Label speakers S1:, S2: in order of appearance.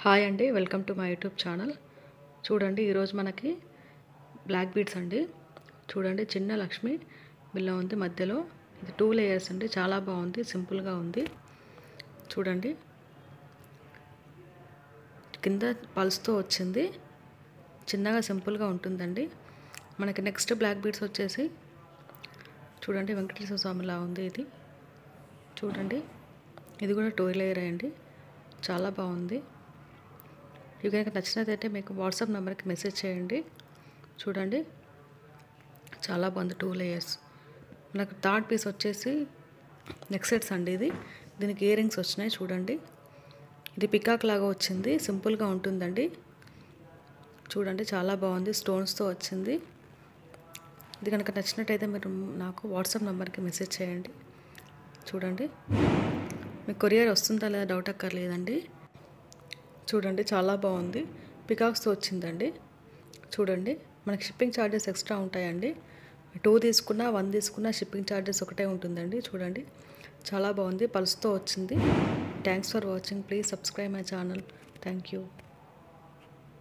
S1: Hi అండి, welcome to my YouTube channel. చూడండి, ఈరోజు మనకి బ్లాక్ బీడ్స్ అండి. చూడండి, చిన్న లక్ష్మి బిల్ల ఉంది మధ్యలో. ఇది 2 లేయర్స్ అండి, చాలా బాగుంది, సింపుల్గా ఉంది. చూడండి, కింద పల్స్తో వచ్చింది, చిన్నగా సింపుల్గా ఉంటుందండి. మనకి నెక్స్ట్ బ్లాక్ బీడ్స్ వచ్చేసి చూడండి, వెంకటేశ్వర స్వామిలా ఉంది ఇది. చూడండి, ఇది కూడా 2 లేయర్ అండి, చాలా బాగుంది. ఇవి కనుక నచ్చినదైతే మీకు వాట్సాప్ నెంబర్కి మెసేజ్ చేయండి. చూడండి, చాలా బాగుంది, 2 లేయర్స్. నాకు థర్డ్ పీస్ వచ్చేసి నెక్ సెట్స్ అండి. దీనికి ఇయర్ రింగ్స్ వచ్చినాయి. చూడండి, ఇది పికాక్ లాగా వచ్చింది, సింపుల్గా ఉంటుందండి. చూడండి, చాలా బాగుంది, స్టోన్స్తో వచ్చింది. ఇది కనుక నచ్చినట్టయితే మీరు నాకు వాట్సాప్ నెంబర్కి మెసేజ్ చేయండి. చూడండి, మీకు కొరియర్ వస్తుందా లేదా డౌట్ అక్కర్లేదండి. చూడండి, చాలా బాగుంది, పికాక్స్తో వచ్చిందండి. చూడండి, మనకి షిప్పింగ్ ఛార్జెస్ ఎక్స్ట్రా ఉంటాయండి. 2 తీసుకున్నా 1 తీసుకున్నా షిప్పింగ్ ఛార్జెస్ ఒకటే ఉంటుందండి. చూడండి, చాలా బాగుంది, పల్స్తో వచ్చింది. Thanks for watching. Please subscribe my channel. Thank you.